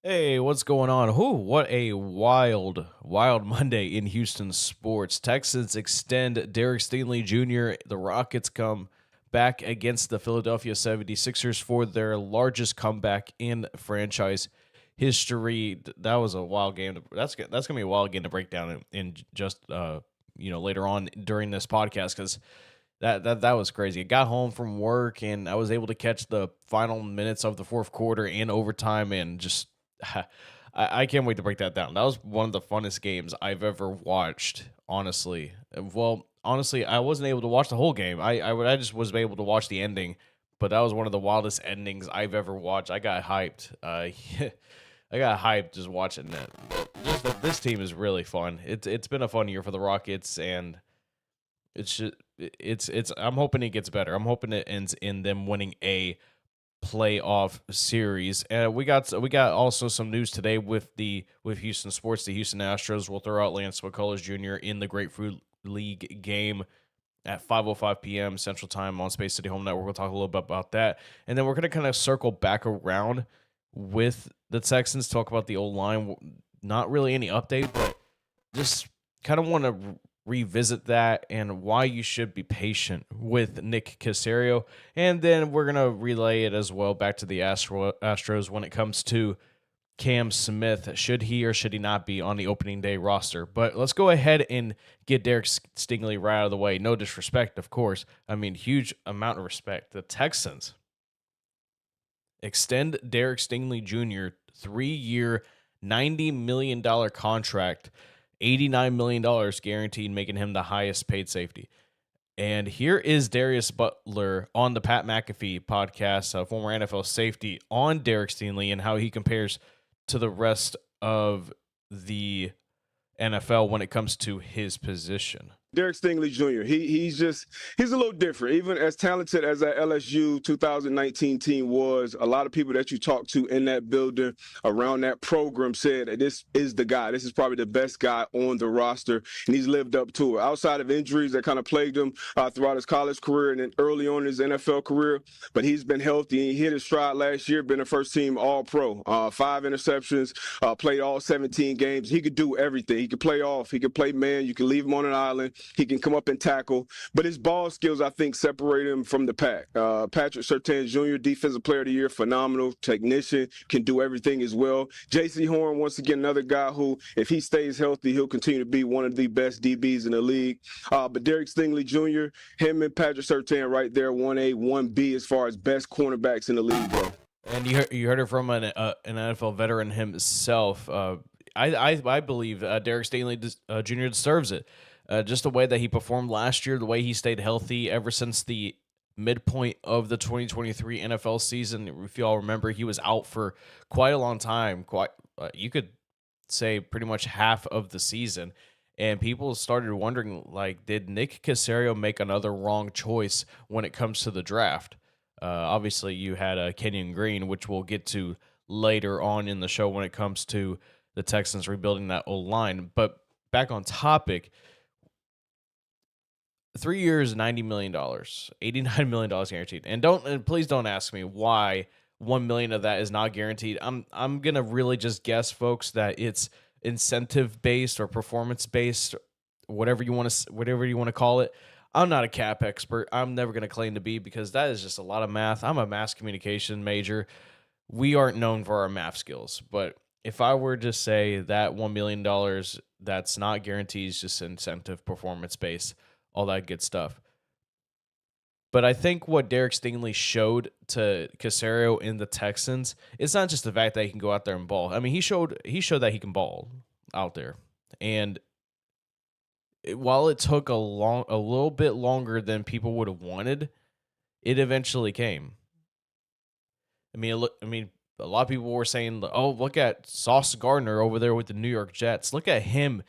Hey, what's going on? What a wild Monday in Houston sports. Texans extend Derek Stingley Jr. The Rockets come back against the Philadelphia 76ers for their largest comeback in franchise history. That was a wild game. That's gonna be a wild game to break down in just later on during this podcast because that was crazy. I got home from work and I was able to catch the final minutes of the fourth quarter and overtime and just I can't wait to break that down. That was one of the funnest games I've ever watched, honestly. Well, honestly, I wasn't able to watch the whole game. I just was able to watch the ending, but that was one of the wildest endings I've ever watched. I got hyped. I got hyped just watching that. This team is really fun. It's been a fun year for the Rockets, and it's. I'm hoping it gets better. I'm hoping it ends in them winning a playoff series. And we got also some news today with Houston sports. The Houston Astros will throw out Lance McCullers Jr. in the Grapefruit League game at 5:05 p.m. Central Time on Space City Home Network. We'll talk a little bit about that, and then we're gonna kind of circle back around with the Texans, talk about the old line. Not really any update, but just kind of want to revisit that and why you should be patient with Nick Caserio. And then we're going to relay it as well back to the Astros when it comes to Cam Smith. Should he or should he not be on the opening day roster? But let's go ahead and get Derek Stingley right out of the way. No disrespect, of course. I mean, huge amount of respect. The Texans extend Derek Stingley Jr. 3-year, $90 million contract, $89 million guaranteed, making him the highest paid safety. And here is Darius Butler on the Pat McAfee podcast, former NFL safety, on Derek Stingley and how he compares to the rest of the NFL when it comes to his position. Derek Stingley Jr. He's a little different. Even as talented as that LSU 2019 team was, a lot of people that you talk to in that building around that program said that this is the guy. This is probably the best guy on the roster, and he's lived up to it. Outside of injuries that kind of plagued him throughout his college career and then early on in his NFL career, but he's been healthy. He hit his stride last year, been a first-team All-Pro, 5 interceptions, played all 17 games. He could do everything. He could play off. He could play man. You can leave him on an island. He can come up and tackle, but his ball skills, I think, separate him from the pack. Patrick Surtain Jr., Defensive Player of the Year, phenomenal technician, can do everything as well. J.C. Horn, once again, another guy who, if he stays healthy, he'll continue to be one of the best DBs in the league. But Derek Stingley Jr., him and Patrick Surtain right there, 1A, 1B as far as best cornerbacks in the league, bro. And you heard it from an NFL veteran himself. I believe Derek Stingley Jr. deserves it. Just the way that he performed last year, the way he stayed healthy ever since the midpoint of the 2023 NFL season. If you all remember, he was out for quite a long time. You could say pretty much half of the season. And people started wondering, like, did Nick Caserio make another wrong choice when it comes to the draft? Obviously, you had Kenyon Green, which we'll get to later on in the show when it comes to the Texans rebuilding that O-line. But back on topic, 3 years, $90 million, $89 million guaranteed. And please don't ask me why $1 million of that is not guaranteed. I'm gonna really just guess, folks, that it's incentive based or performance based, whatever you want to call it. I'm not a cap expert. I'm never gonna claim to be, because that is just a lot of math. I'm a mass communication major. We aren't known for our math skills, but if I were to say that $1 million that's not guaranteed is just incentive, performance based, all that good stuff. But I think what Derek Stingley showed to Caserio in the Texans, it's not just the fact that he can go out there and ball. I mean, he showed that he can ball out there. And while it took a little bit longer than people would have wanted, it eventually came. I mean, a lot of people were saying, "Oh, look at Sauce Gardner over there with the New York Jets. Look at him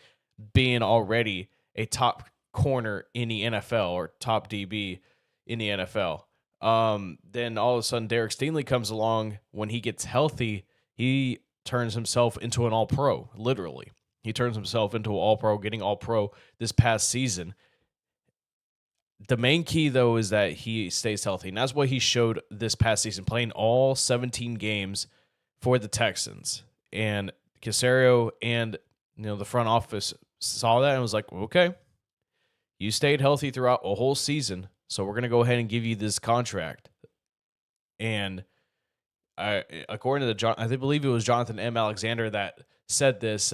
being already a top corner in the NFL or top DB in the NFL." Then all of a sudden, Derek Stingley comes along. When he gets healthy, he turns himself into an All-Pro, literally. He turns himself into an All-Pro, getting All-Pro this past season. The main key, though, is that he stays healthy, and that's what he showed this past season, playing all 17 games for the Texans. and Caserio and the front office saw that and was like, okay, you stayed healthy throughout a whole season, so we're gonna go ahead and give you this contract. And according to I believe it was Jonathan M. Alexander that said this.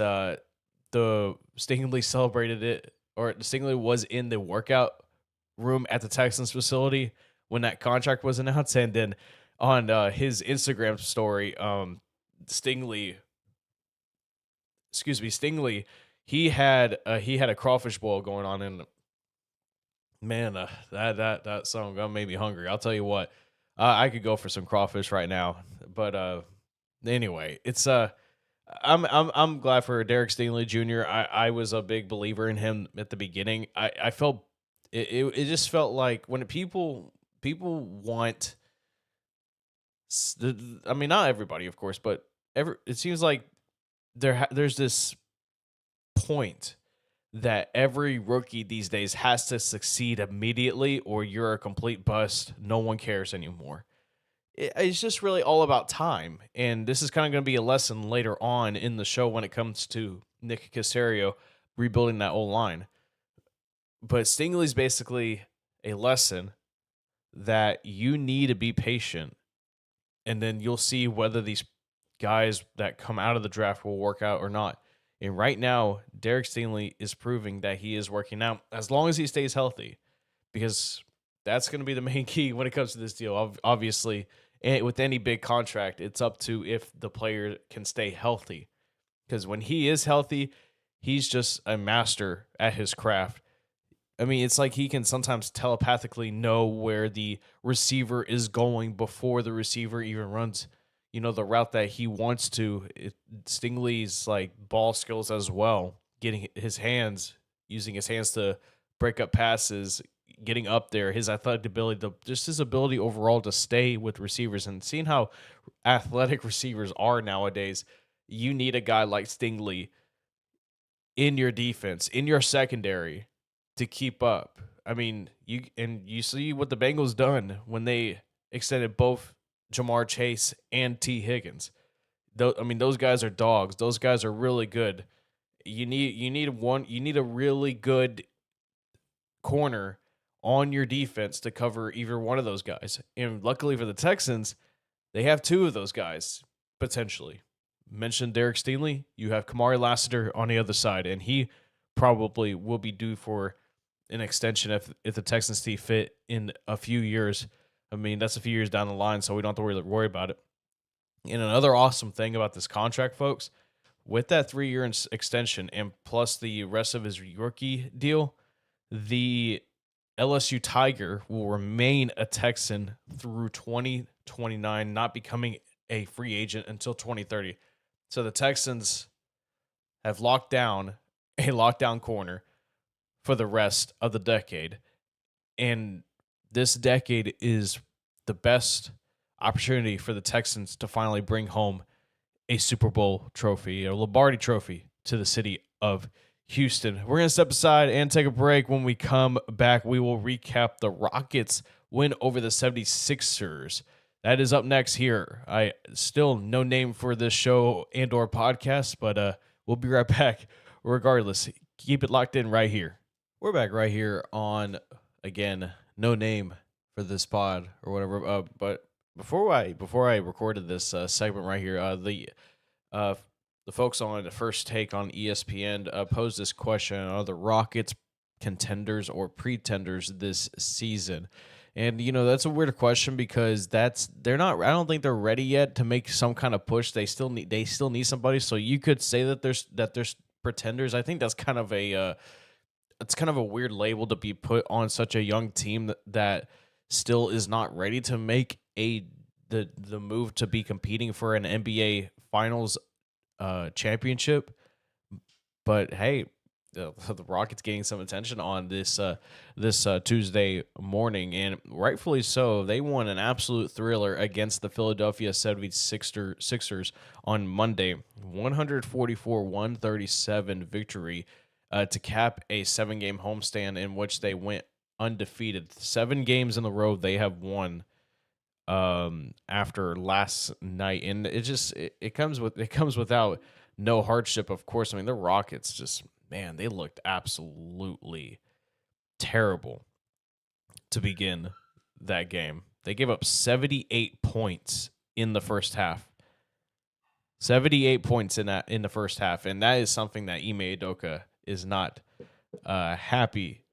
The Stingley celebrated it, or Stingley was in the workout room at the Texans facility when that contract was announced, and then on his Instagram story, Stingley, he had a crawfish boil going on, and man, that song made me hungry. I'll tell you what, I could go for some crawfish right now, but anyway, it's I'm glad for Derek Stingley Jr. I was a big believer in him at the beginning. I felt it just felt like when people want, I mean, not everybody, of course, but it seems like there's this point that every rookie these days has to succeed immediately or you're a complete bust. No one cares anymore. It's just really all about time. And this is kind of going to be a lesson later on in the show when it comes to Nick Caserio rebuilding that old line. But Stingley's basically a lesson that you need to be patient, and then you'll see whether these guys that come out of the draft will work out or not. And right now, Derek Stingley is proving that he is working out as long as he stays healthy, because that's going to be the main key when it comes to this deal. Obviously, and with any big contract, it's up to if the player can stay healthy, because when he is healthy, he's just a master at his craft. I mean, it's like he can sometimes telepathically know where the receiver is going before the receiver even runs, the route that he wants to. Stingley's like ball skills as well, using his hands to break up passes, getting up there, his athletic ability, just his ability overall to stay with receivers, and seeing how athletic receivers are nowadays. You need a guy like Stingley in your defense, in your secondary, to keep up. I mean, you see what the Bengals done when they extended both Jamar Chase and T. Higgins. Those guys are dogs. Those guys are really good. You need a really good corner on your defense to cover either one of those guys. And luckily for the Texans, they have two of those guys potentially. Mentioned Derek Stingley, you have Kamari Lassiter on the other side, and he probably will be due for an extension if the Texans see fit in a few years. I mean, that's a few years down the line, so we don't have to worry about it. And another awesome thing about this contract, folks, with that 3-year extension and plus the rest of his rookie deal, the LSU Tiger will remain a Texan through 2029, not becoming a free agent until 2030. So the Texans have locked down a lockdown corner for the rest of the decade. And this decade is the best opportunity for the Texans to finally bring home a Super Bowl trophy, a Lombardi trophy, to the city of Houston. We're going to step aside and take a break. When we come back, we will recap the Rockets' win over the 76ers. That is up next here. I still no name for this show and or podcast, but we'll be right back regardless. Keep it locked in right here. We're back right here on, again, no name for this pod or whatever. But before I recorded this segment right here, the folks on the First Take on ESPN posed this question: are the Rockets contenders or pretenders this season? And that's a weird question because they're not. I don't think they're ready yet to make some kind of push. They still need somebody. So you could say that there's pretenders. I think that's kind of a weird label to be put on such a young team that still is not ready to make the move to be competing for an NBA Finals championship. But hey, the Rockets getting some attention on this Tuesday morning, and rightfully so. They won an absolute thriller against the Philadelphia 76ers on Monday, 144-137 victory to cap a 7-game homestand in which they went undefeated. 7 games in a row they have won after last night, and it comes without no hardship, of course. I mean, the Rockets just, man, they looked absolutely terrible to begin that game. They gave up 78 points in the first half. 78 points in the first half, and that is something that Ime Udoka is not happy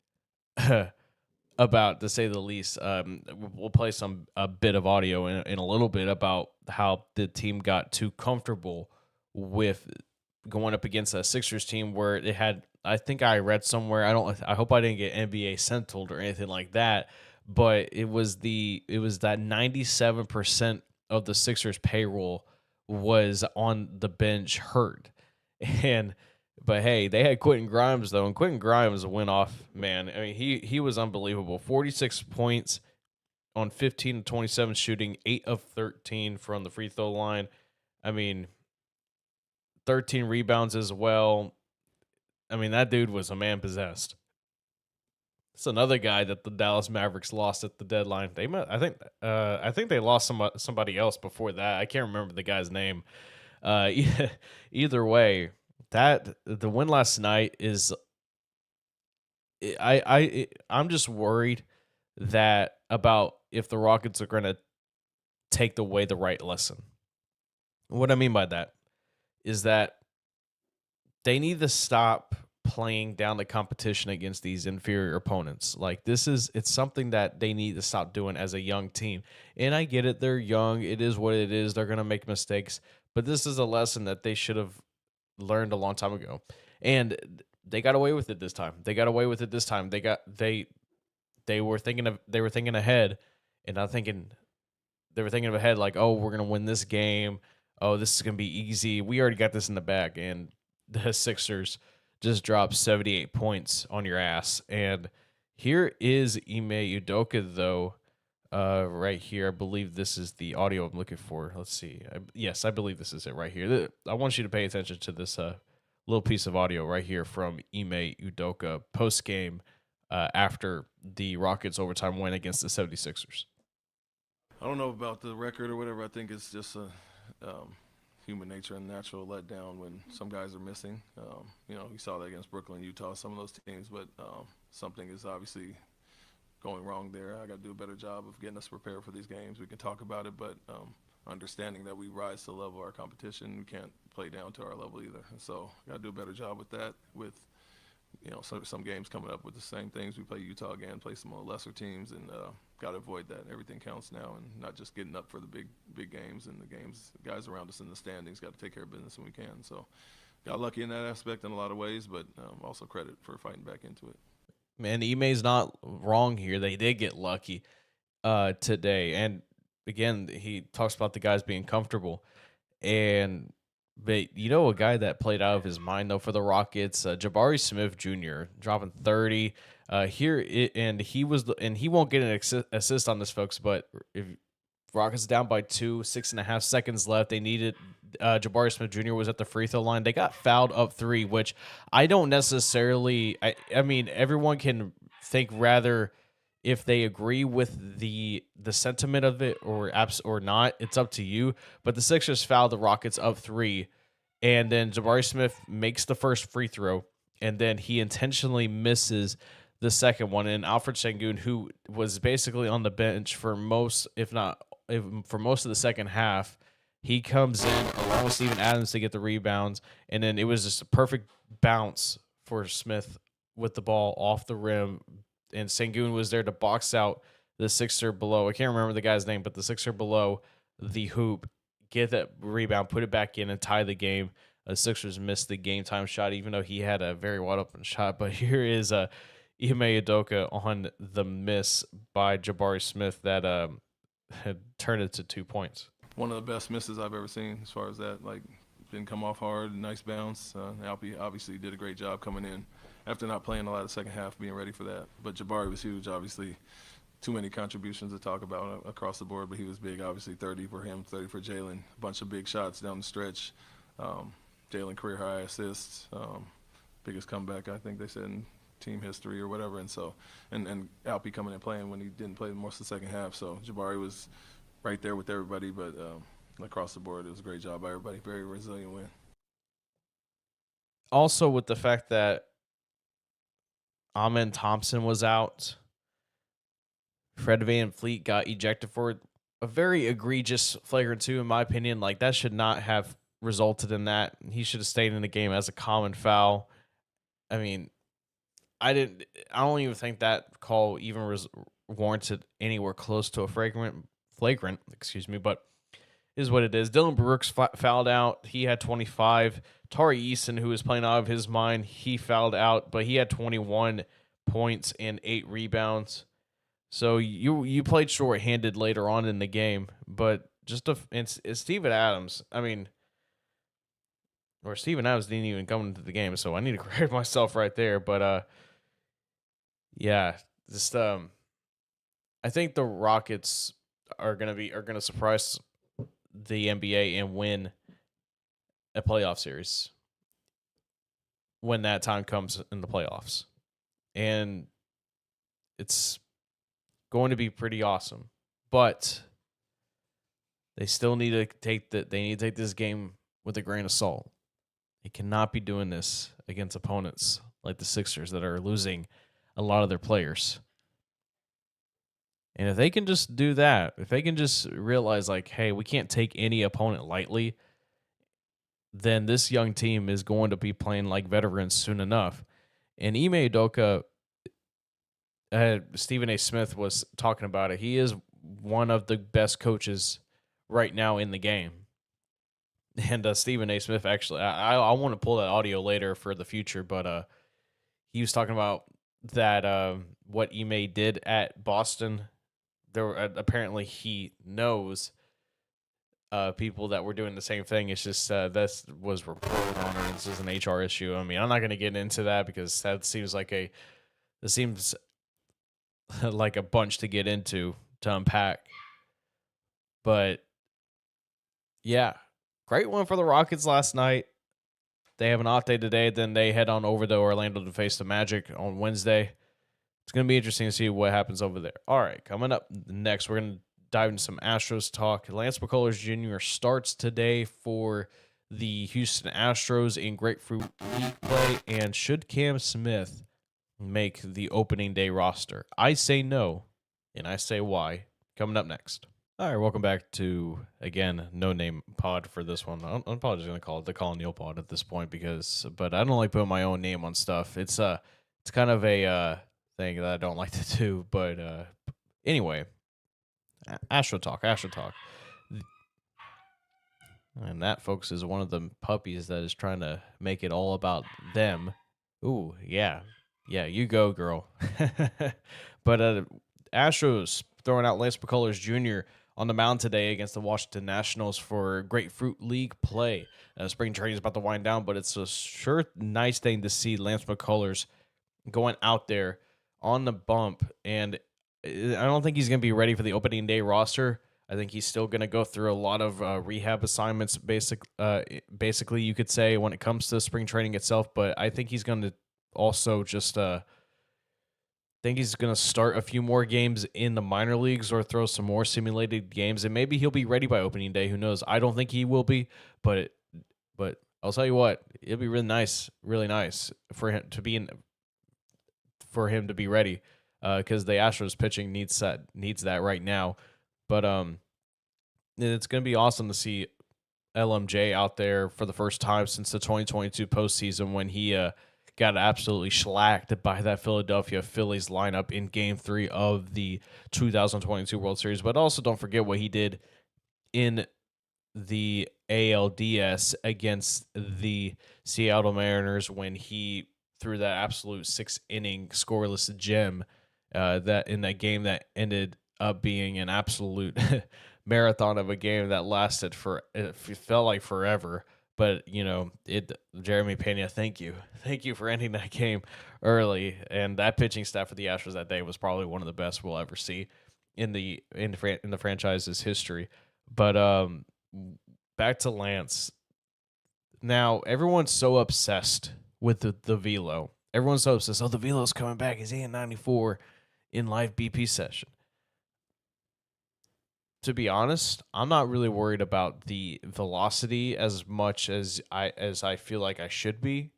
about, to say the least. We'll play a bit of audio in a little bit about how the team got too comfortable with going up against a Sixers team where it had, I think I read somewhere, I hope I didn't get NBA Central or anything like that, but it was that 97% of the Sixers payroll was on the bench hurt. But hey, they had Quentin Grimes though, and Quentin Grimes went off, man. I mean, he was unbelievable. 46 points on 15 to 27 shooting, 8 of 13 from the free throw line. I mean, 13 rebounds as well. I mean, that dude was a man possessed. It's another guy that the Dallas Mavericks lost at the deadline. I think they lost somebody else before that. I can't remember the guy's name. Either way, the win last night is, I'm just worried that about if the Rockets are going to take away the right lesson. What I mean by that is that they need to stop playing down the competition against these inferior opponents. Like, it's something that they need to stop doing as a young team. And I get it, they're young. It is what it is. They're going to make mistakes. But this is a lesson that they should have learned a long time ago. And they got away with it this time. They were thinking ahead, and not thinking they were thinking ahead like, oh, we're going to win this game. Oh, this is going to be easy. We already got this in the bag. And the Sixers just dropped 78 points on your ass. And here is Ime Udoka, though, right here. I believe this is the audio I'm looking for. Let's see. Yes, I believe this is it right here. I want you to pay attention to this little piece of audio right here from Ime Udoka post-game after the Rockets' overtime win against the 76ers. I don't know about the record or whatever. I think it's just a human nature and natural letdown when some guys are missing. You saw that against Brooklyn, Utah, some of those teams, but something is obviously going wrong there. I got to do a better job of getting us prepared for these games. We can talk about it, but understanding that we rise to the level of our competition, we can't play down to our level either. And so I got to do a better job with that, with some games coming up with the same things. We play Utah again, play some more lesser teams, and got to avoid that. Everything counts now, and not just getting up for the big games and the guys around us in the standings got to take care of business when we can. So got lucky in that aspect in a lot of ways, but also credit for fighting back into it. Man, Ime's not wrong here. They did get lucky today. And again, he talks about the guys being comfortable. But a guy that played out of his mind, though, for the Rockets, Jabari Smith Jr. dropping 30 and he won't get an assist on this, folks. But if Rockets down by 2, 6.5 seconds left, they needed Jabari Smith Jr. was at the free throw line. They got fouled up 3, which I don't necessarily. I mean, everyone can think rather if they agree with the sentiment of it or not. It's up to you. But the Sixers fouled the Rockets up 3, and then Jabari Smith makes the first free throw, and then he intentionally misses the second one. And Alfred Sengun, who was basically on the bench for most of the second half, he comes in along with Steven Adams to get the rebounds, and then it was just a perfect bounce for Smith with the ball off the rim, and Sengun was there to box out the Sixer below. I can't remember the guy's name, but the Sixer below the hoop, get that rebound, put it back in, and tie the game. The Sixers missed the game-time shot, even though he had a very wide-open shot. But here is Ime Udoka on the miss by Jabari Smith that had turned it to 2 points. One of the best misses I've ever seen as far as that. Like, didn't come off hard, nice bounce. Alpi obviously did a great job coming in after not playing a lot of the second half, being ready for that. But Jabari was huge, obviously. Too many contributions to talk about across the board, but he was big, obviously. 30 for him, 30 for Jalen. A bunch of big shots down the stretch. Jalen career high assists, biggest comeback, I think they said, in team history or whatever. And so, and Alpi coming and playing when he didn't play most of the second half. So Jabari was right there with everybody. But across the board, it was a great job by everybody. Very resilient win. Also, with the fact that Amen Thompson was out, Fred VanVleet got ejected for a very egregious flagrant 2, in my opinion. Like, that should not have resulted in that. He should have stayed in the game as a common foul. I mean, I don't even think that call even warranted anywhere close to a flagrant, but is what it is. Dylan Brooks fouled out. He had 25. Tari Eason, who was playing out of his mind, he fouled out, but he had 21 points and 8 rebounds. So you played short-handed later on in the game, but it's Steven Adams. I mean, or Steven Adams didn't even come into the game, so I need to correct myself right there. But yeah, just I think the Rockets are gonna surprise the NBA and win a playoff series when that time comes in the playoffs, and it's going to be pretty awesome. But they still need to take this game with a grain of salt. They cannot be doing this against opponents like the Sixers that are losing a lot of their players. And if they can just do that, if they can just realize, like, hey, we can't take any opponent lightly, then this young team is going to be playing like veterans soon enough. And Ime Udoka, Stephen A. Smith was talking about it. He is one of the best coaches right now in the game. And Stephen A. Smith, actually, I want to pull that audio later for the future, but he was talking about that what Ime did at Boston. There apparently he knows people that were doing the same thing. It's just this was reported on, and this is an HR issue. I mean, I'm not going to get into that because that seems like a bunch to get into to unpack. But yeah, great one for the Rockets last night. They have an off day today, then they head on over to Orlando to face the Magic on Wednesday. It's going to be interesting to see what happens over there. All right, coming up next, we're going to dive into some Astros talk. Lance McCullers Jr. starts today for the Houston Astros in Grapefruit League play. And should Cam Smith make the opening day roster? I say no, and I say why. Coming up next. All right, welcome back to, again, no-name pod for this one. I'm probably just going to call it the Collin Neill pod at this point but I don't like putting my own name on stuff. It's kind of a thing that I don't like to do, but anyway, Astro Talk. And that, folks, is one of the puppies that is trying to make it all about them. Ooh, yeah, you go, girl. But Astros throwing out Lance McCullers Jr. on the mound today against the Washington Nationals for Grapefruit League play. Spring training is about to wind down, but it's a sure nice thing to see Lance McCullers going out there on the bump, and I don't think he's going to be ready for the opening day roster. I think he's still going to go through a lot of rehab assignments, basically, you could say, when it comes to spring training itself, but I think he's going to also just think he's going to start a few more games in the minor leagues or throw some more simulated games, and maybe he'll be ready by opening day. Who knows? I don't think he will be, but I'll tell you what, it'll be really nice for him to be ready, because the Astros pitching needs that right now. But it's going to be awesome to see LMJ out there for the first time since the 2022 postseason when he got absolutely shellacked by that Philadelphia Phillies lineup in Game 3 of the 2022 World Series. But also don't forget what he did in the ALDS against the Seattle Mariners when he threw that absolute 6-inning scoreless gem that in that game that ended up being an absolute marathon of a game that lasted it felt like forever. But, Jeremy Pena, thank you for ending that game early. And that pitching staff for the Astros that day was probably one of the best we'll ever see in the franchise's history. But back to Lance. Now, everyone's so obsessed with the velo. Everyone's so obsessed. Oh, the velo's coming back. Is he in 94 in live BP session? to be honest, I'm not really worried about the velocity as much as I feel like I should be.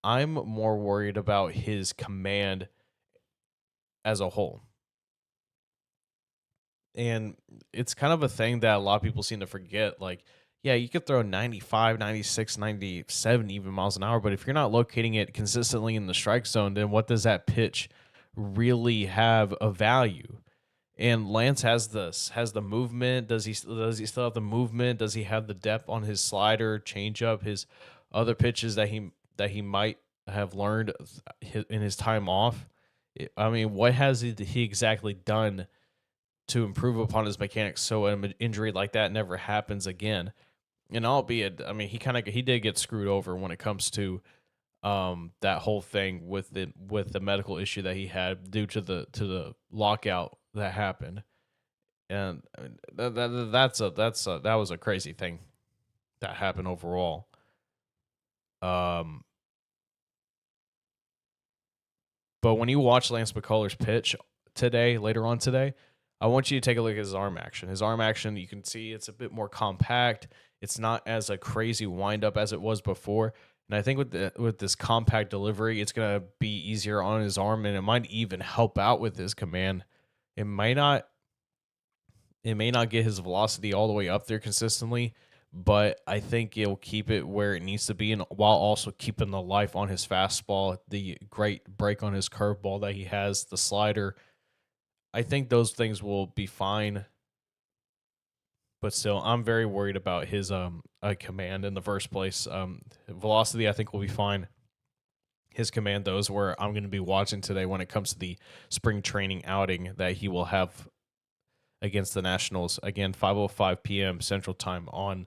I'm more worried about his command as a whole. And it's kind of a thing that a lot of people seem to forget. Like, yeah, you could throw 95, 96, 97 even miles an hour, but if you're not locating it consistently in the strike zone, then what does that pitch really have a value? And Lance has the movement. Does he still have the movement? Does he have the depth on his slider, changeup, his other pitches that he might have learned in his time off? I mean, what has he exactly done to improve upon his mechanics so an injury like that never happens again? And albeit, I mean, he did get screwed over when it comes to that whole thing with the medical issue that he had due to the lockout that happened. And I mean, that was a crazy thing that happened overall. But when you watch Lance McCullers pitch later on today, I want you to take a look at his arm action. His arm action, you can see it's a bit more compact. It's not as a crazy windup as it was before. And I think with this compact delivery, it's gonna be easier on his arm, and it might even help out with his command. It may not get his velocity all the way up there consistently, but I think it'll keep it where it needs to be, and while also keeping the life on his fastball, the great break on his curveball that he has, the slider. I think those things will be fine. But still, I'm very worried about his command in the first place. Velocity, I think, will be fine. His command, though, is where I'm going to be watching today when it comes to the spring training outing that he will have against the Nationals. Again, 5:05 p.m. Central Time on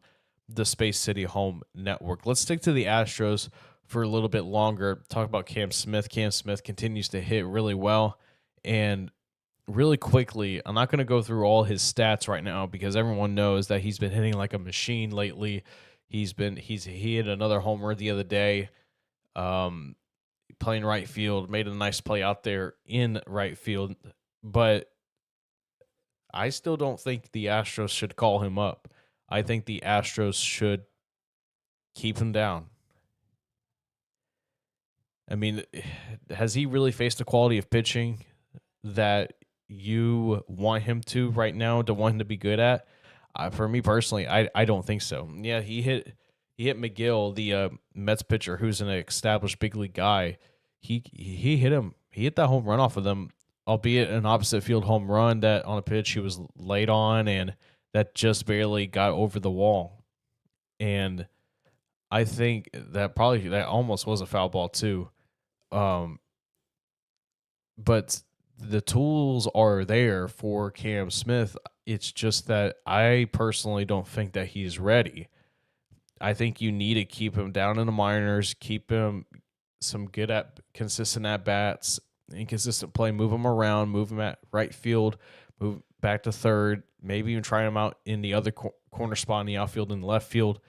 the Space City Home Network. Let's stick to the Astros for a little bit longer. Talk about Cam Smith. Cam Smith continues to hit really well. And really quickly, I'm not going to go through all his stats right now because everyone knows that he's been hitting like a machine lately. He hit another homer the other day, playing right field, made a nice play out there in right field. But I still don't think the Astros should call him up. I think the Astros should keep him down. I mean, has he really faced the quality of pitching that you want him to right now, to want him to be good at? For me personally, I don't think so. Yeah, he hit McGill, the Mets pitcher, who's an established big league guy. He hit him. He hit that home run off of them, albeit an opposite field home run that on a pitch he was late on and that just barely got over the wall. And I think that almost was a foul ball too. But the tools are there for Cam Smith. It's just that I personally don't think that he's ready. I think you need to keep him down in the minors, keep him some consistent at bats, inconsistent play, move him around, move him at right field, move back to third, maybe even try him out in the other corner spot in the outfield and left field.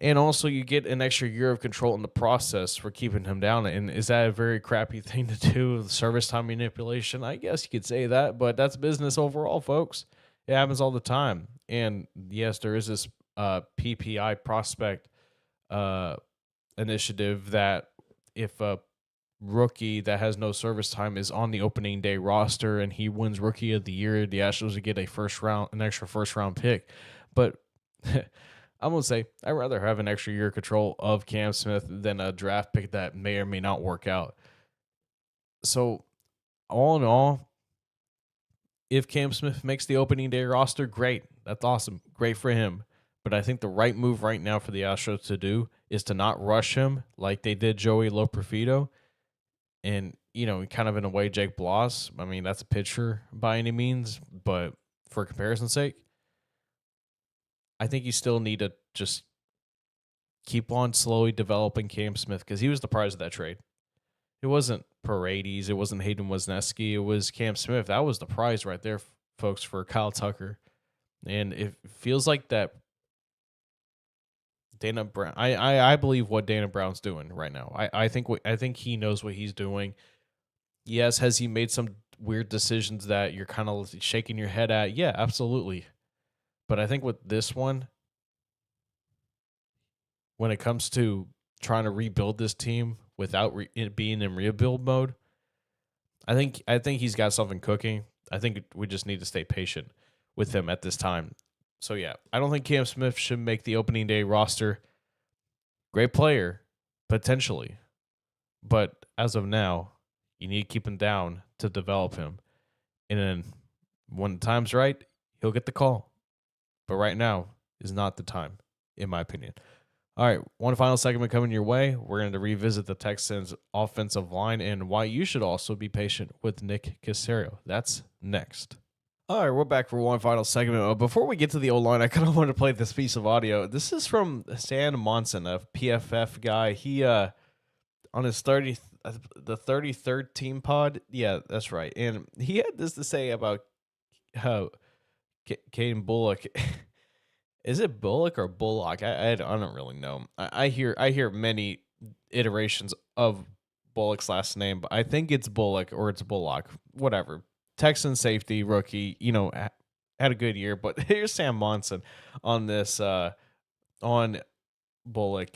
And also, you get an extra year of control in the process for keeping him down. And is that a very crappy thing to do? Service time manipulation? I guess you could say that, but that's business overall, folks. It happens all the time. And yes, there is this PPI prospect initiative that if a rookie that has no service time is on the opening day roster and he wins Rookie of the Year, the Astros would get an extra first round pick. But I'm going to say I'd rather have an extra year control of Cam Smith than a draft pick that may or may not work out. So, all in all, if Cam Smith makes the opening day roster, great. That's awesome. Great for him. But I think the right move right now for the Astros to do is to not rush him like they did Joey Loperfido. And, kind of in a way, Jake Bloss. I mean, that's a pitcher by any means. But for comparison's sake, I think you still need to just keep on slowly developing Cam Smith because he was the prize of that trade. It wasn't Paredes. It wasn't Hayden Wesneski. It was Cam Smith. That was the prize right there, folks, for Kyle Tucker. And it feels like that Dana Brown. I believe what Dana Brown's doing right now. I think he knows what he's doing. Yes, has he made some weird decisions that you're kind of shaking your head at. Yeah, absolutely. But I think with this one, when it comes to trying to rebuild this team without it being in rebuild mode, I think he's got something cooking. I think we just need to stay patient with him at this time. So yeah, I don't think Cam Smith should make the opening day roster. Great player, potentially, but as of now, you need to keep him down to develop him. And then when the time's right, he'll get the call. But right now is not the time, in my opinion. All right, one final segment coming your way. We're going to revisit the Texans' offensive line and why you should also be patient with Nick Caserio. That's next. All right, we're back for one final segment. Before we get to the O-line, I kind of want to play this piece of audio. This is from Stan Monson, a PFF guy. He on his the 33rd team pod. Yeah, that's right. And he had this to say about how Caden Bullock. Is it Bullock or Bullock? I don't really know. I hear many iterations of Bullock's last name, but I think it's Bullock or it's Bullock. Whatever. Texan safety rookie, had a good year. But here's Sam Monson on this on Bullock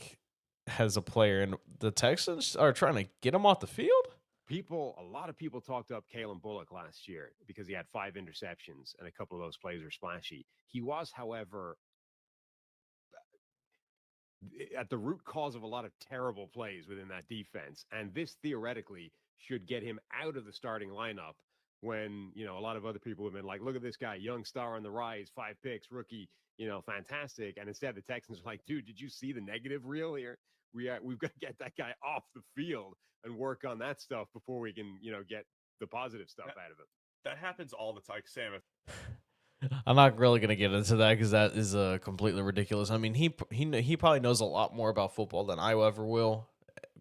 as a player, and the Texans are trying to get him off the field. A lot of people talked up Kalen Bullock last year because he had 5 interceptions and a couple of those plays were splashy. He was, however, at the root cause of a lot of terrible plays within that defense. And this theoretically should get him out of the starting lineup when, a lot of other people have been like, look at this guy, young star on the rise, 5 picks, rookie, fantastic. And instead the Texans are like, dude, did you see the negative reel here? We've got to get that guy off the field and work on that stuff before we can, get the positive stuff out of him. That happens all the time, Sam. I'm not really going to get into that because that is completely ridiculous. I mean, he probably knows a lot more about football than I ever will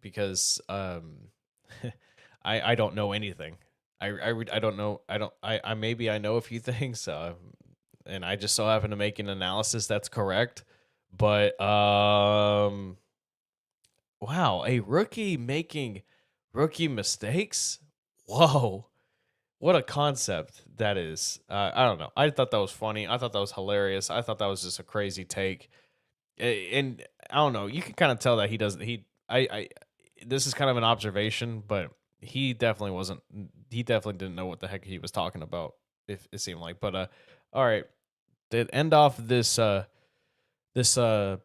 because I don't know anything. I don't know. I maybe I know a few things, and I just so happen to make an analysis that's correct. But wow, a rookie making rookie mistakes. Whoa. What a concept that is. I don't know. I thought that was funny. I thought that was hilarious. I thought that was just a crazy take. And I don't know. You can kind of tell that he doesn't. This is kind of an observation, but he definitely wasn't. He definitely didn't know what the heck he was talking about. If it seemed like. But all right. To end off this show,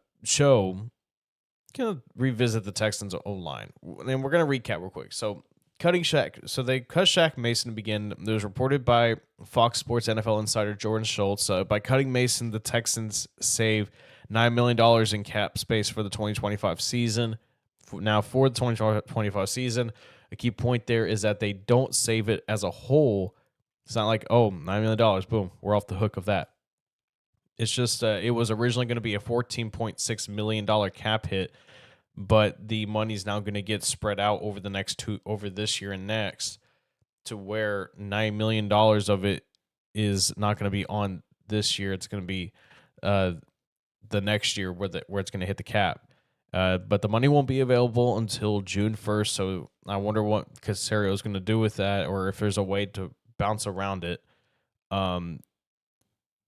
gonna revisit the Texans O-line, and we're gonna recap real quick. So. Cutting Shaq. So they cut Shaq Mason to begin. It was reported by Fox Sports NFL insider Jordan Schultz. By cutting Mason, the Texans save $9 million in cap space for the 2025 season. Now, for the 2025 season, a key point there is that they don't save it as a whole. It's not like, $9 million, boom, we're off the hook of that. It's just it was originally going to be a $14.6 million cap hit, but the money's now going to get spread out over over this year and next, to where $9 million of it is not going to be on this year. It's going to be the next year where it's going to hit the cap. But the money won't be available until June 1st. So I wonder what Caserio is going to do with that, or if there's a way to bounce around it.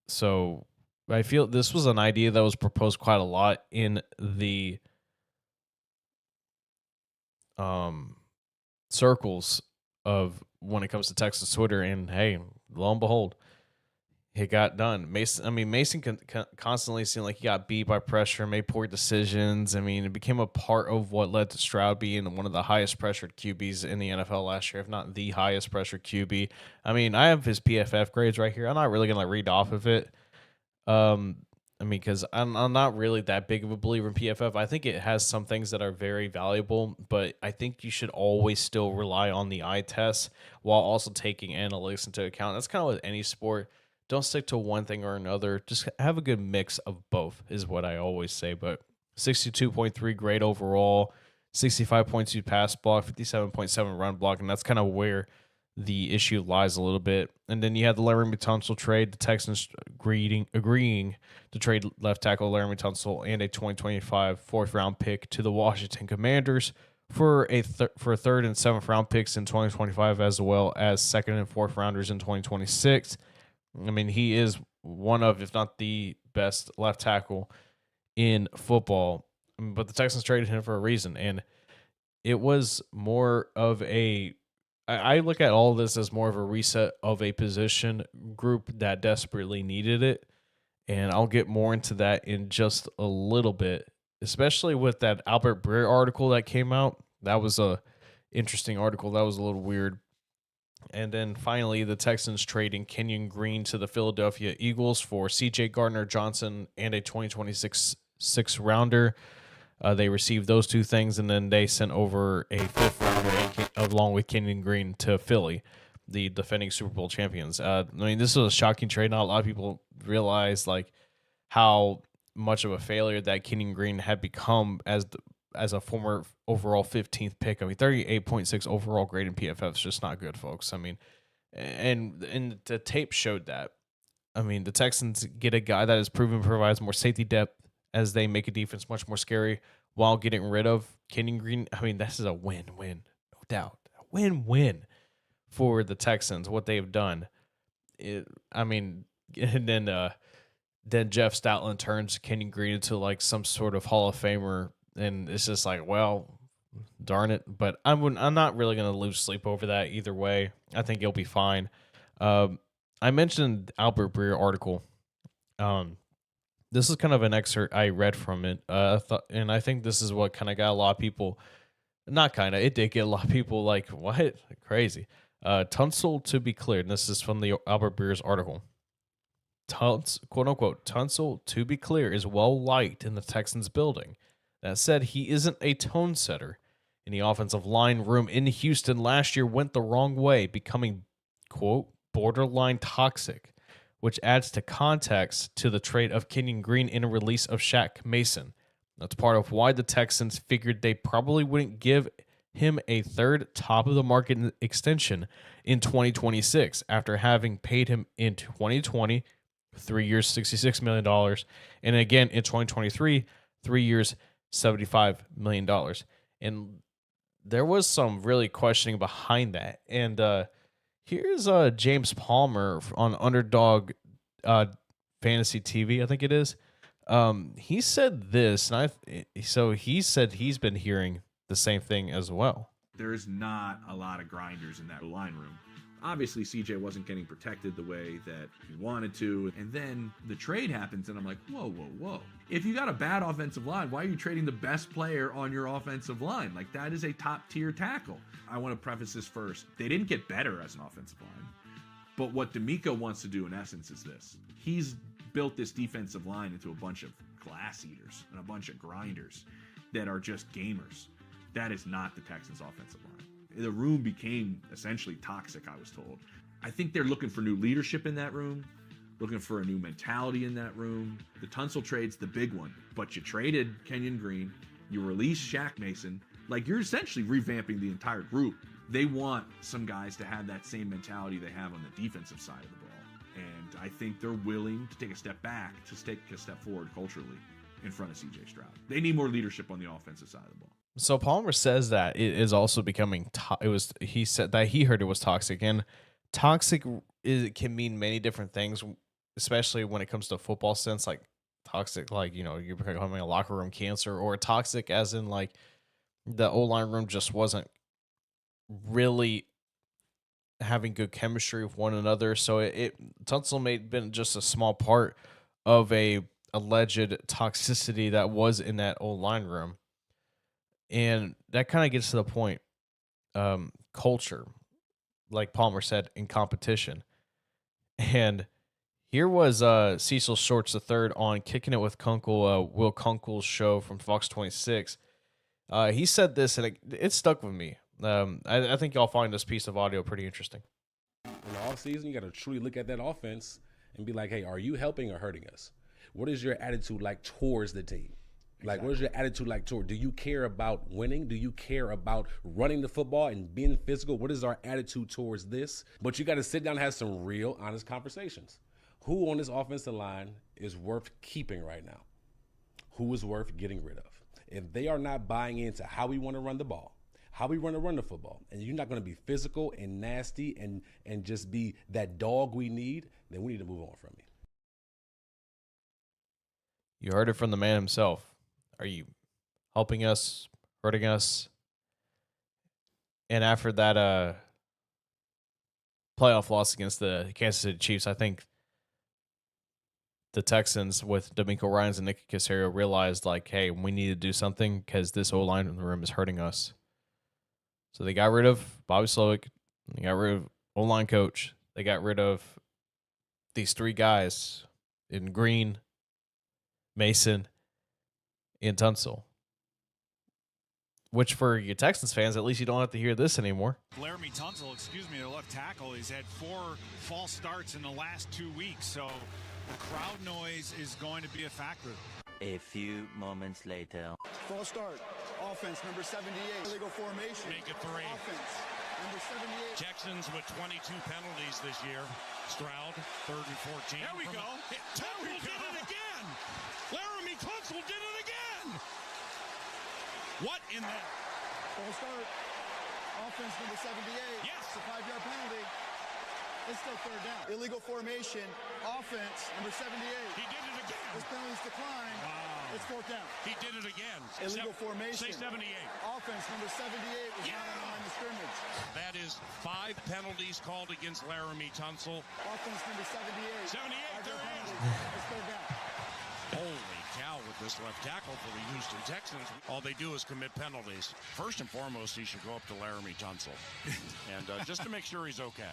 So I feel this was an idea that was proposed quite a lot in the circles of when it comes to Texas Twitter, and hey, lo and behold, it got done. Mason constantly seemed like he got beat by pressure, made poor decisions. I mean, it became a part of what led to Stroud being one of the highest pressured QBs in the NFL last year, if not the highest pressured QB. I mean, I have his PFF grades right here. I'm not really gonna read off of it. Because I'm not really that big of a believer in PFF. I think it has some things that are very valuable, but I think you should always still rely on the eye test while also taking analytics into account. That's kind of with any sport. Don't stick to one thing or another. Just have a good mix of both is what I always say. But 62.3 grade overall, 65.2 pass block, 57.7 run block, and that's kind of where the issue lies a little bit. And then you had the Laramie Tunsil trade, the Texans agreeing to trade left tackle Laramie Tunsil and a 2025 fourth round pick to the Washington Commanders for for third and seventh round picks in 2025, as well as second and fourth rounders in 2026. I mean, he is one of, if not the best left tackle in football. But the Texans traded him for a reason, and it was more of a. I look at all this as more of a reset of a position group that desperately needed it, and I'll get more into that in just a little bit. Especially with that Albert Breer article that came out. That was a interesting article. That was a little weird. And then finally, the Texans trading Kenyon Green to the Philadelphia Eagles for C.J. Gardner-Johnson and a 2026 sixth rounder. They received those two things, and then they sent over a fifth rounder along with Kenyon Green to Philly, the defending Super Bowl champions. I mean, this was a shocking trade. Not a lot of people realize like how much of a failure that Kenyon Green had become as a former overall 15th pick. I mean, 38.6 overall grade in PFF is just not good, folks. I mean, and the tape showed that. I mean, the Texans get a guy that is proven provides more safety depth as they make a defense much more scary while getting rid of Kenyon Green. I mean, this is a win-win, no doubt. A win-win for the Texans, what they've done. And then Jeff Stoutland turns Kenyon Green into like some sort of Hall of Famer, and it's just like, well, darn it. But I'm not really going to lose sleep over that either way. I think he'll be fine. I mentioned Albert Breer article. This is kind of an excerpt I read from it, and I think this is what kind of got a lot of people, it did get a lot of people like, what? Crazy. Tunsil to be cleared. And this is from the Albert Breer's article. Quote unquote, Tunsil, to be clear, is well liked in the Texans building. That said, he isn't a tone setter. In the offensive line room in Houston last year went the wrong way, becoming, quote, borderline toxic, which adds to context to the trade of Kenyon Green and a release of Shaq Mason. That's part of why the Texans figured they probably wouldn't give him a third top-of-the-market extension in 2026 after having paid him in 2020 3 years, $66 million. And again, in 2023, 3 years, $75 million. And there was some really questioning behind that. And here's James Palmer on Underdog Fantasy TV, I think it is. He said this, and so he said he's been hearing the same thing as well. There's not a lot of grinders in that line room. Obviously, CJ wasn't getting protected the way that he wanted to. And then the trade happens, and I'm like, whoa. If you got a bad offensive line, why are you trading the best player on your offensive line? Like, that is a top-tier tackle. I want to preface this first. They didn't get better as an offensive line. But what D'Amico wants to do, in essence, is this. He's built this defensive line into a bunch of glass eaters and a bunch of grinders that are just gamers. That is not the Texans' offensive line. The room became essentially toxic, I was told. I think they're looking for new leadership in that room, looking for a new mentality in that room. The Tunsil trade's the big one, but you traded Kenyon Green, you released Shaq Mason. Like, you're essentially revamping the entire group. They want some guys to have that same mentality they have on the defensive side of the ball. And I think they're willing to take a step back to take a step forward culturally in front of CJ Stroud. They need more leadership on the offensive side of the ball. So Palmer says that it is also becoming. He said that he heard it was toxic, and toxic can mean many different things, especially when it comes to football sense. Like toxic, like you're becoming a locker room cancer, or toxic as in like the O-line room just wasn't really having good chemistry with one another. So Tunsil may have been just a small part of a alleged toxicity that was in that O-line room. And that kind of gets to the point, culture, like Palmer said, in competition. And here was Cecil Shorts III on Kicking It with Kunkel, Will Kunkel's show from Fox 26. He said this, and it stuck with me. I think y'all find this piece of audio pretty interesting. In the offseason, you got to truly look at that offense and be like, hey, are you helping or hurting us? What is your attitude like towards the team? Like, what is your attitude like toward? Do you care about winning? Do you care about running the football and being physical? What is our attitude towards this? But you got to sit down and have some real, honest conversations. Who on this offensive line is worth keeping right now? Who is worth getting rid of? If they are not buying into how we want to run the ball, how we want to run the football, and you're not going to be physical and nasty and just be that dog we need, then we need to move on from you. You heard it from the man himself. Are you helping us, hurting us? And after that playoff loss against the Kansas City Chiefs, I think the Texans with D'Amico Ryans and Nick Caserio realized, like, hey, we need to do something because this O-line in the room is hurting us. So they got rid of Bobby Slowick. They got rid of O-line coach. They got rid of these three guys in Green, Mason, and Tunsil. Which for you Texans fans, at least you don't have to hear this anymore. Laramie Tunsil, their left tackle, he's had 4 false starts in the last 2 weeks, so the crowd noise is going to be a factor. A few moments later. False start. Offense, number 78. Illegal formation. Make it 3. Offense, number 78. Texans with 22 penalties this year. Stroud, 3rd and 14. There we go. Tunsil did it again. Laramie Tunsil did it again. What in that? False start. Offense, number 78. Yes. It's a 5-yard penalty. It's still 3rd down. Illegal formation. Offense, number 78. He did it again. His penalties decline. Wow. It's 4th down. He did it again. Illegal formation. Say 78. Offense, number 78 was not on the line of scrimmage. That is 5 penalties called against Laramie Tunsil. Offense, number 78. 78, there it is. It's 3rd down. Holy cow, with this left tackle for the Houston Texans, all they do is commit penalties. First and foremost, he should go up to Laramie Tunsil. And just to make sure he's okay.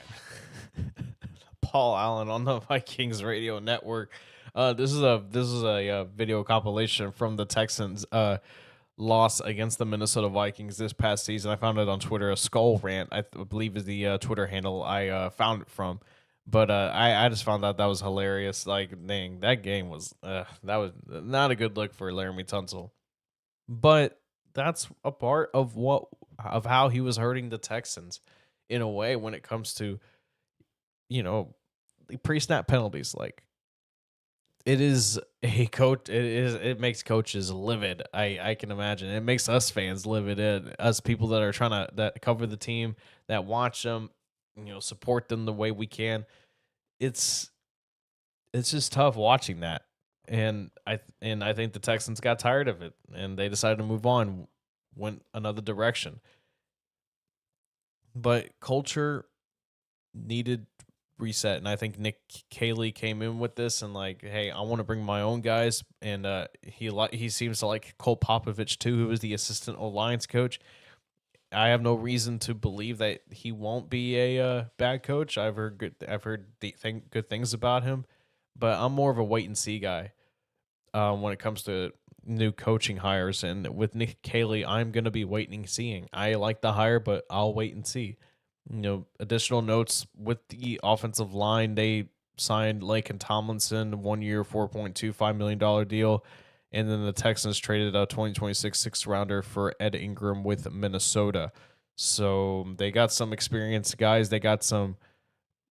Paul Allen on the Vikings radio network. This is a video compilation from the Texans loss against the Minnesota Vikings this past season. I found it on Twitter. A skull rant, I believe, is the Twitter handle I found it from. But I just found out that was hilarious. Like, dang, that game was that was not a good look for Laramie Tunsil. But that's a part of how he was hurting the Texans in a way when it comes to, pre-snap penalties. Like, it is a coach. It makes coaches livid. I can imagine. It makes us fans livid. Us people that are that cover the team, that watch them, support them the way we can. It's just tough watching that. And I think the Texans got tired of it and they decided to move on, went another direction. But culture needed reset, and I think Nick Caserio came in with this and like, hey, I want to bring my own guys, and he seems to like Cole Popovich too, who was the assistant O-lines coach. I have no reason to believe that he won't be a bad coach. I've heard good things about him, but I'm more of a wait and see guy when it comes to new coaching hires. And with Nick Caserio, I'm going to be waiting and seeing. I like the hire, but I'll wait and see. Additional notes with the offensive line, they signed Laken Tomlinson, 1 year, $4.25 million deal. And then the Texans traded a 2026 6th-rounder for Ed Ingram with Minnesota. So they got some experienced guys. They got some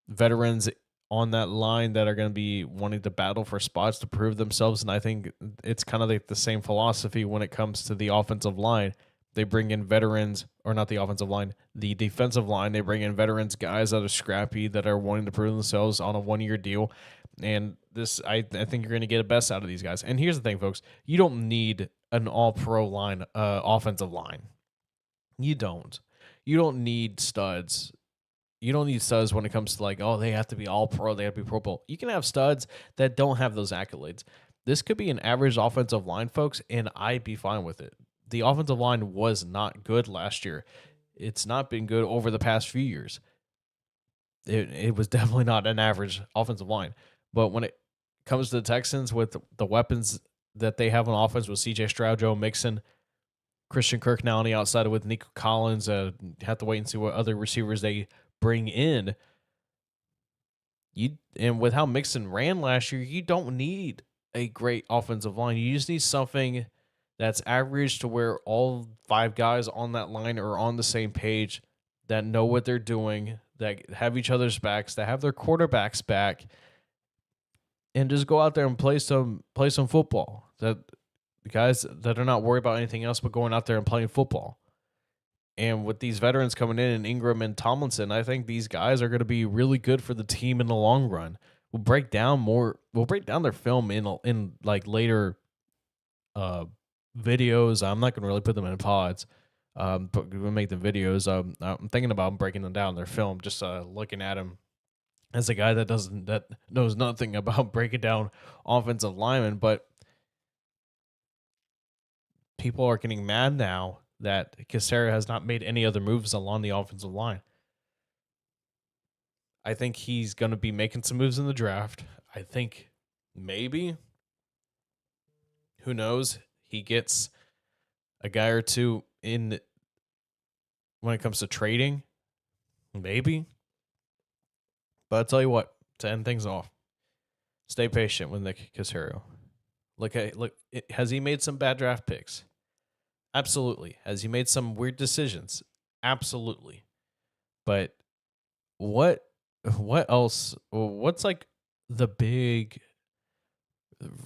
veterans on that line that are going to be wanting to battle for spots to prove themselves. And I think it's kind of like the same philosophy when it comes to the offensive line. They bring in veterans, or not the offensive line, the defensive line. They bring in veterans, guys that are scrappy, that are wanting to prove themselves on a 1-year deal. And this, I think you're going to get the best out of these guys. And here's the thing, folks. You don't need an all-pro line, offensive line. You don't. You don't need studs. You don't need studs when it comes to like, oh, they have to be all-pro, they have to be Pro Bowl. You can have studs that don't have those accolades. This could be an average offensive line, folks, and I'd be fine with it. The offensive line was not good last year. It's not been good over the past few years. It was definitely not an average offensive line. But when it comes to the Texans with the weapons that they have on offense with C.J. Stroud, Joe Mixon, Christian Kirk now on the outside with Nico Collins, have to wait and see what other receivers they bring in. And with how Mixon ran last year, you don't need a great offensive line. You just need something that's average to where all 5 guys on that line are on the same page, that know what they're doing, that have each other's backs, that have their quarterbacks back, and just go out there and play some football. That the guys that are not worried about anything else but going out there and playing football. And with these veterans coming in, Ingram and Tomlinson, I think these guys are going to be really good for the team in the long run. We'll break down their film in like later videos. I'm not going to really put them in pods. But we'll make them videos. I'm thinking about breaking them down their film, just looking at them as a guy that knows nothing about breaking down offensive linemen, but people are getting mad now that Caserio has not made any other moves along the offensive line. I think he's going to be making some moves in the draft. I think maybe, who knows, he gets a guy or two in when it comes to trading. Maybe. But I'll tell you what, to end things off, stay patient with Nick Caserio. Has he made some bad draft picks? Absolutely. Has he made some weird decisions? Absolutely. But what else? What's like the big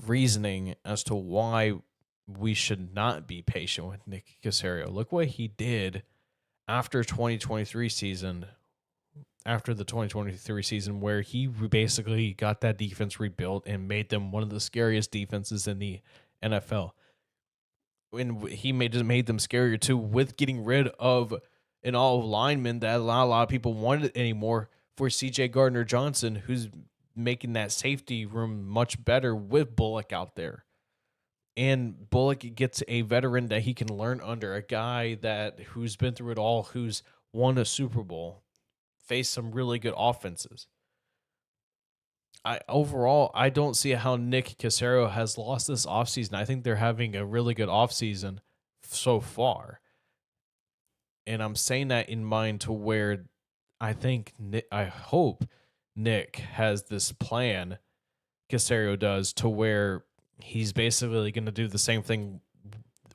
reasoning as to why we should not be patient with Nick Caserio? Look what he did after 2023 season. After the 2023 season, where he basically got that defense rebuilt and made them one of the scariest defenses in the NFL. And he made them scarier too with getting rid of an all lineman that not a lot of people wanted anymore for C.J. Gardner-Johnson, who's making that safety room much better with Bullock out there. And Bullock gets a veteran that he can learn under, a guy who's been through it all, who's won a Super Bowl, faced some really good offenses. I don't see how Nick Caserio has lost this offseason. I think they're having a really good offseason so far. And I'm saying that in mind to where I hope Nick has this plan, Caserio does, to where he's basically going to do the same thing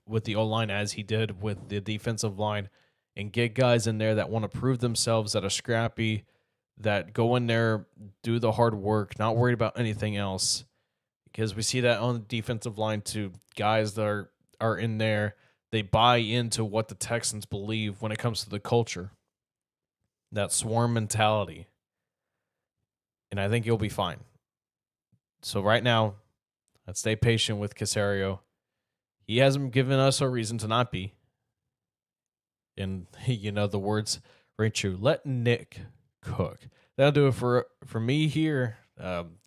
with the O-line as he did with the defensive line and get guys in there that want to prove themselves, that are scrappy, that go in there, do the hard work, not worried about anything else. Because we see that on the defensive line too. Guys that are in there, they buy into what the Texans believe when it comes to the culture. That swarm mentality. And I think you'll be fine. So right now, let's stay patient with Caserio. He hasn't given us a reason to not be. And, the words ring true. Let Nick cook. That'll do it for me here.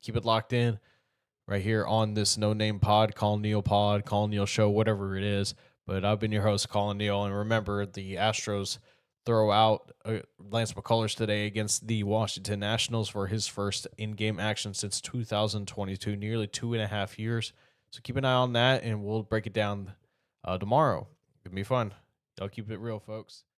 Keep it locked in right here on this no-name pod, Collin Neill show, whatever it is. But I've been your host, Collin Neill. And remember, the Astros throw out Lance McCullers today against the Washington Nationals for his first in-game action since 2022, nearly 2.5 years. So keep an eye on that, and we'll break it down tomorrow. It's going to be fun. Y'all keep it real, folks.